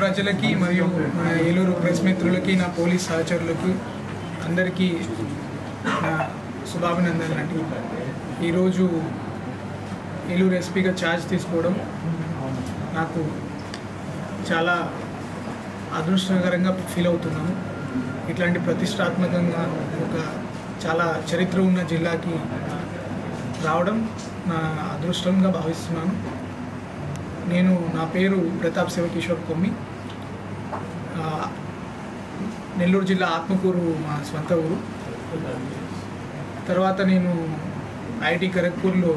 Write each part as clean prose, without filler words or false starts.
ప్రజలకి మరియు ఏలూరు ప్రెస్ మిత్రులకి నా పోలీస్ సహచరులకి అందరికీ నా శుభాభినందనలండి. ఈరోజు ఏలూరు ఎస్పీగా ఛార్జ్ తీసుకోవడం నాకు చాలా అదృష్టకరంగా ఫీల్ అవుతున్నాను. ఇట్లాంటి ప్రతిష్టాత్మకంగా ఒక చాలా చరిత్ర ఉన్న జిల్లాకి రావడం నా అదృష్టంగా భావిస్తున్నాను. నా పేరు ప్రతాప్ శివకిషోర్ కొమ్మి. నెల్లూరు జిల్లా ఆత్మకూరు మా స్వంత ఊరు. తర్వాత నేను ఐఐటి ఖరగ్పూర్లో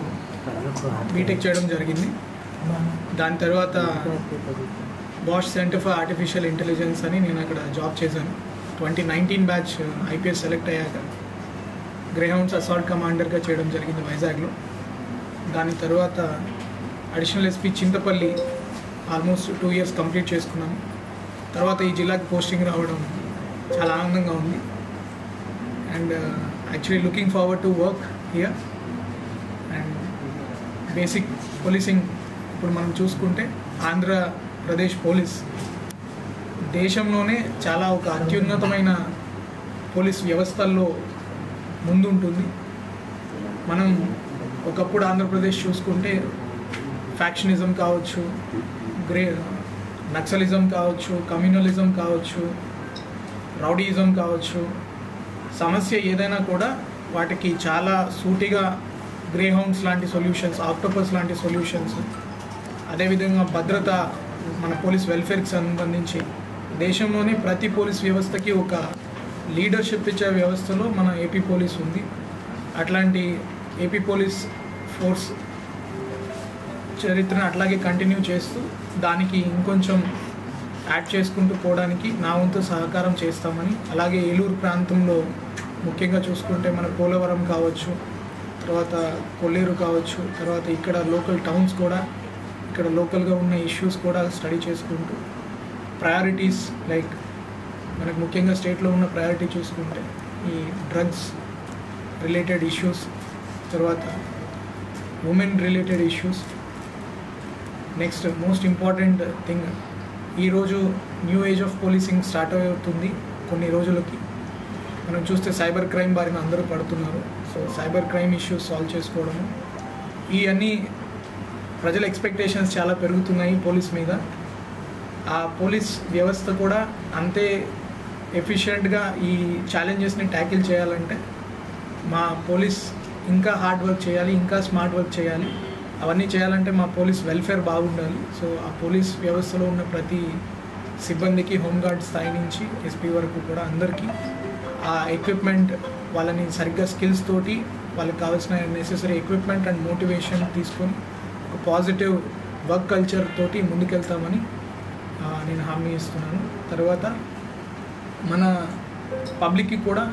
బీటెక్ చేయడం జరిగింది. దాని తర్వాత Bosch center for artificial intelligence అని నేను అక్కడ జాబ్ చేశాను. 2019 బ్యాచ్ ఐపీఎస్ సెలెక్ట్ అయ్యాక గ్రేహౌండ్స్ అసాల్ట్ కమాండర్గా చేయడం జరిగింది వైజాగ్లో. దాని తర్వాత additional SP Chintapalli almost 2 years complete చేసుకున్నాను. తర్వాత ఈ జిల్లాకి పోస్టింగ్ రావడం చాలా ఆనందంగా ఉంది. And actually looking forward to work here. And basic policing ఇప్పుడు మనం చూసుకుంటే ఆంధ్రప్రదేశ్ పోలీస్ దేశంలోనే చాలా ఒక అత్యున్నతమైన పోలీస్ వ్యవస్థల్లో ముందుంటుంది. మనం ఒకప్పుడు ఆంధ్రప్రదేశ్ చూసుకుంటే ఫ్యాక్షనిజం కావచ్చు, నక్సలిజం కావచ్చు, కమ్యూనలిజం కావచ్చు, రౌడీయిజం కావచ్చు, సమస్య ఏదైనా కూడా వాటికి చాలా సూటిగా గ్రేహౌండ్స్ లాంటి సొల్యూషన్స్, ఆక్టోపస్ లాంటి సొల్యూషన్స్, అదేవిధంగా భద్రత, మన పోలీస్ వెల్ఫేర్కి సంబంధించి దేశంలోనే ప్రతి పోలీస్ వ్యవస్థకి ఒక లీడర్షిప్ ఇచ్చే వ్యవస్థలో మన ఏపీ పోలీస్ ఉంది. అట్లాంటి ఏపీ పోలీస్ ఫోర్స్ చరిత్రను అట్లాగే కంటిన్యూ చేస్తూ దానికి ఇంకొంచెం యాడ్ చేసుకుంటూ పోవడానికి నా వంతు సహకారం చేస్తామని, అలాగే ఏలూరు ప్రాంతంలో ముఖ్యంగా చూసుకుంటే మన పోలవరం కావచ్చు, తర్వాత కొల్లేరు కావచ్చు, తర్వాత ఇక్కడ లోకల్ టౌన్స్ కూడా, ఇక్కడ లోకల్గా ఉన్న ఇష్యూస్ కూడా స్టడీ చేసుకుంటూ ప్రయారిటీస్ లైక్ మనకు ముఖ్యంగా స్టేట్లో ఉన్న ప్రయారిటీ చూసుకుంటే ఈ డ్రగ్స్ రిలేటెడ్ ఇష్యూస్, తర్వాత women related issues. Next most important thing, ఈరోజు new age of policing start అవుతుంది. కొన్ని రోజులకి మనం చూస్తే సైబర్ క్రైమ్ బారిన అందరూ పడుతున్నారు. So cyber crime issues solve చేసుకోవడము, ఇవన్నీ ప్రజల ఎక్స్పెక్టేషన్స్ చాలా పెరుగుతున్నాయి పోలీస్ మీద. ఆ పోలీస్ వ్యవస్థ కూడా అంతే ఎఫిషియెంట్గా ఈ ఛాలెంజెస్ని ట్యాకిల్ చేయాలంటే మా పోలీస్ ఇంకా హార్డ్ వర్క్ చేయాలి, ఇంకా స్మార్ట్ వర్క్ చేయాలి. అవన్నీ చేయాలంటే మా పోలీస్ వెల్ఫేర్ బాగుండాలి. సో ఆ పోలీస్ వ్యవస్థలో ఉన్న ప్రతి సిబ్బందికి, హోంగార్డ్ స్థాయి నుంచి ఎస్పీ వరకు కూడా అందరికీ ఆ ఎక్విప్మెంట్, వాళ్ళని సరిగ్గా స్కిల్స్ తోటి వాళ్ళకి కావాల్సిన నెసెసరీ ఎక్విప్మెంట్ అండ్ మోటివేషన్ తీసుకొని ఒక పాజిటివ్ వర్క్ కల్చర్ తోటి ముందుకెళ్తామని నేను హామీ ఇస్తున్నాను. తర్వాత మన పబ్లిక్కి కూడా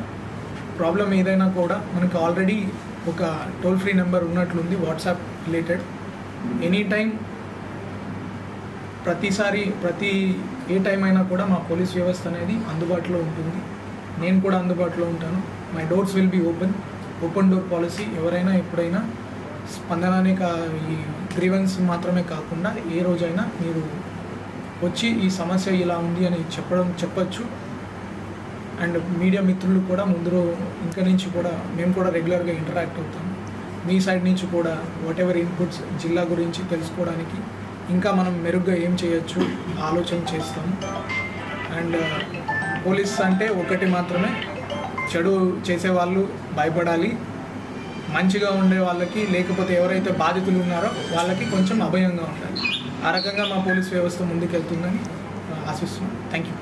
ప్రాబ్లం ఏదైనా కూడా మనకు ఆల్రెడీ ఒక టోల్ ఫ్రీ నెంబర్ ఉన్నట్లుంది వాట్సాప్ రిలేటెడ్. ఎనీ టైం, ప్రతి ఏ టైం అయినా కూడా మా పోలీస్ వ్యవస్థ అనేది అందుబాటులో ఉంటుంది. నేను కూడా అందుబాటులో ఉంటాను. My doors will be open door policy. ఎవరైనా ఎప్పుడైనా స్పందననే ఈ గ్రీవెన్స్ మాత్రమే కాకుండా ఏ రోజైనా మీరు వచ్చి ఈ సమస్య ఇలా ఉంది అని చెప్పచ్చు. అండ్ మీడియా మిత్రులు కూడా ఇంకా నుంచి కూడా మేము కూడా రెగ్యులర్గా ఇంటరాక్ట్ అవుతాము. మీ సైడ్ నుంచి కూడా వాటెవర్ ఇన్పుట్స్ జిల్లా గురించి తెలుసుకోవడానికి ఇంకా మనం మెరుగ్గా ఏం చేయొచ్చు ఆలోచన చేస్తాము. అండ్ పోలీస్ అంటే ఒకటి మాత్రమే, చెడు చేసేవాళ్ళు భయపడాలి, మంచిగా ఉండే వాళ్ళకి, లేకపోతే ఎవరైతే బాధితులు ఉన్నారో వాళ్ళకి కొంచెం అభయంగా ఉండాలి. ఆ రకంగా మా పోలీస్ వ్యవస్థ ముందుకెళ్తుందని ఆశిస్తున్నాను. Thank you.